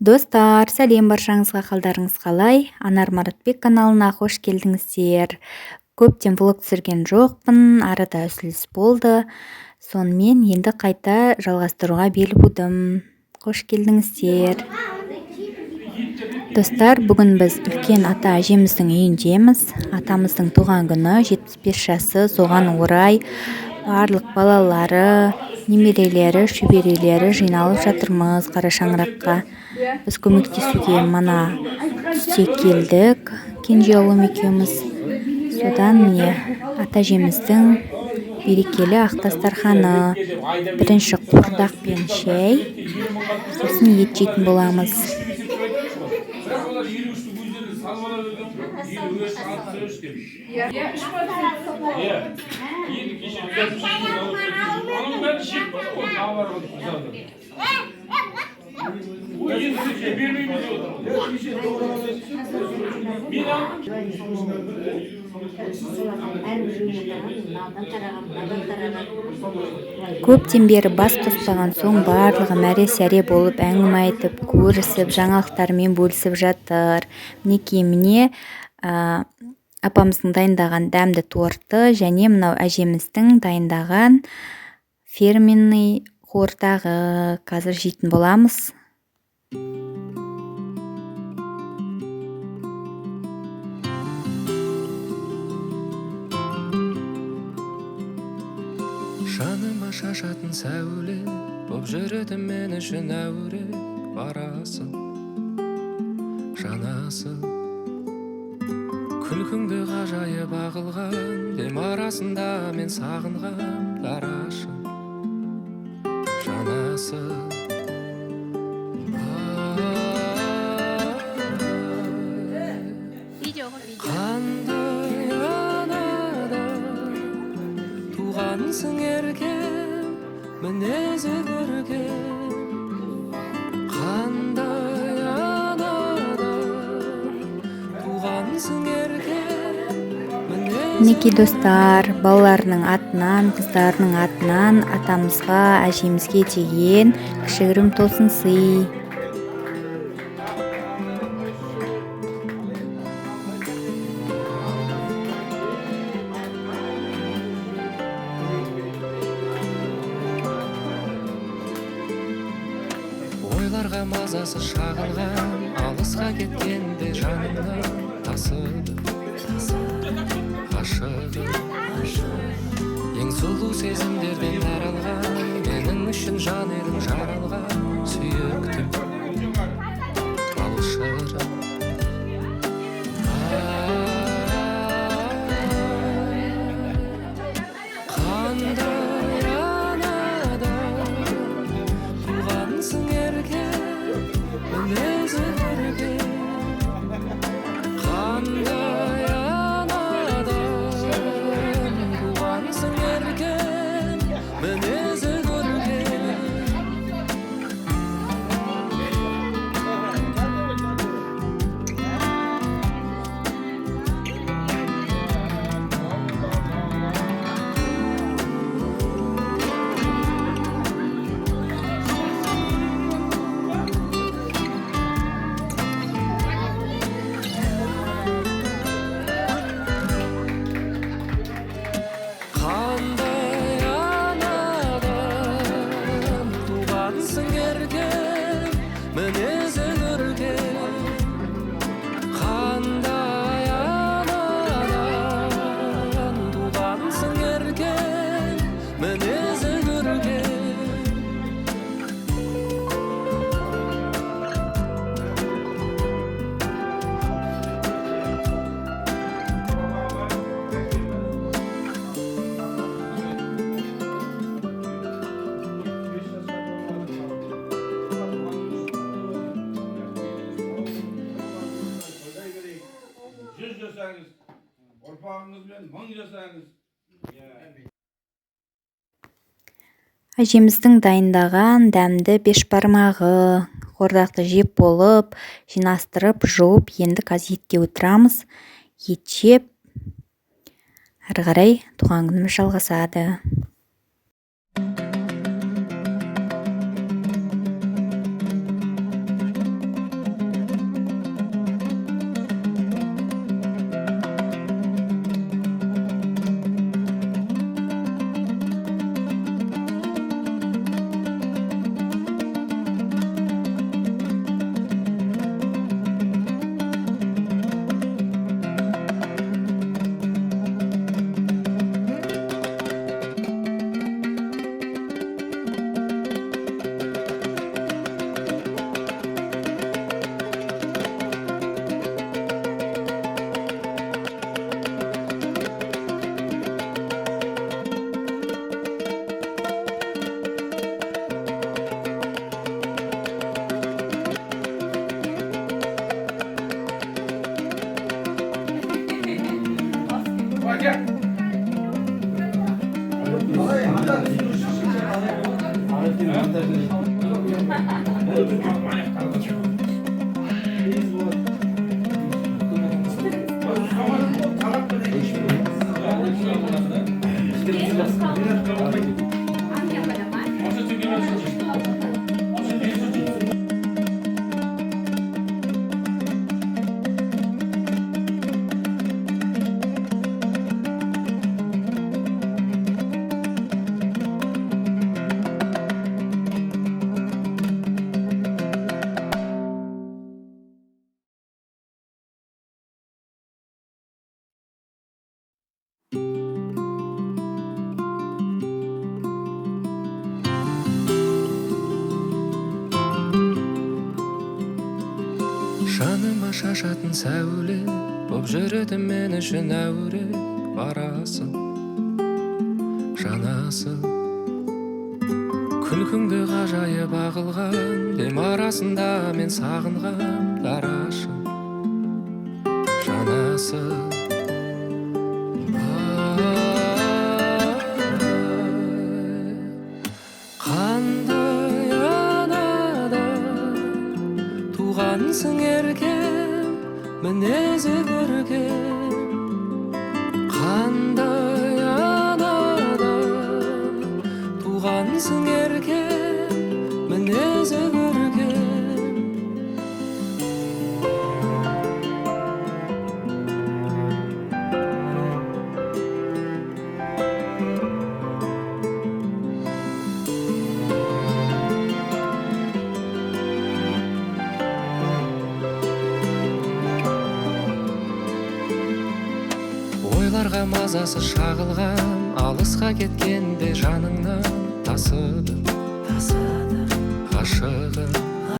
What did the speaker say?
Достар, сәлем баршаңызға, қалдарыңыз қалай? Анар Маратбек каналына қош келдіңіздер. Көптен влог түсірген жоқпын, арада үзіліс болды. Сонымен енді қайта жалғастыруға бел будым. Қош келдіңіздер. Достар, бүгін біз үлкен ата әжеміздің үйіндеміз. Атамыздың туған күні 75 жасы, соған орай барлық балалары, немерелері, шөберелері жиналып жатырмыз қара шаңыраққа. Біз көмектесуге мана түсте келдік, кенже ұлым екеуміз. Содан міне ата әжеміздің берекелі ақ дастарханы, бірінші қуырдақ пен шай, сосын ет жейтін боламыз. Көптен бері бас қоспаған соң барлығы мәре-сәре болып әңгіме айтып, көрісіп, жаңалықтармен бөлісіп жатыр. Міне апамыздың дайындаған дәмді торты және мынау әжеміздің дайындаған фирменный қуырдағы қазір жейтін боламыз. Жаныма шашатын сәуле боп жүреді мен үшін әуре, барасың жанасың, күлкіңді ғажайып ағылған дем арасында мен сағынған дарашың жанасың. Қандай анадан туғансың еркем, мінезі көркем. Қандай анадан туғансың еркем, Мінекей достар, балаларының атынан, қыздарының атынан атамызға, әжемізге деген кішігірім тосын сый. ойларға мазасы шағылған, алысқа кеткенде жанымнан тасыды ғашығым. Ең сұлу сезімдерден таралған, менің үшін жан едің жаралған, сүйіктім алшырым. Қандай анадан туғансың еркем, мінезі көркем. Қандай анадан туғансың еркем, мінезі көркем. Қандай анадан туғансың еркем, мінезі көркем. Қандай анадан туғансың еркем, мінезі көркем. Жүз жасаңыз, ұрпағыңызбен 1000 жасаңыз. Әжеміздің дайындаған дәмді бешбармағы, қуырдақты жеп болып, жинастырып, жуып, енді қазір етке отырамыз. Ет жеп, әрі қарай туған күніміз жалғасады. жаныма шашатын сәуле боп жүреді мен үшін әуре барасың жанасың күлкіңді ғажайып ағылған дем арасында мен сағынған дарашың жанасың қандай анадан туғансың еркем мінезі көркем қандай анадан туғансың еркем мінезі көркем ойларға мазасы шағылған алысқа кеткенде жаныңнан тасыдым ғашығым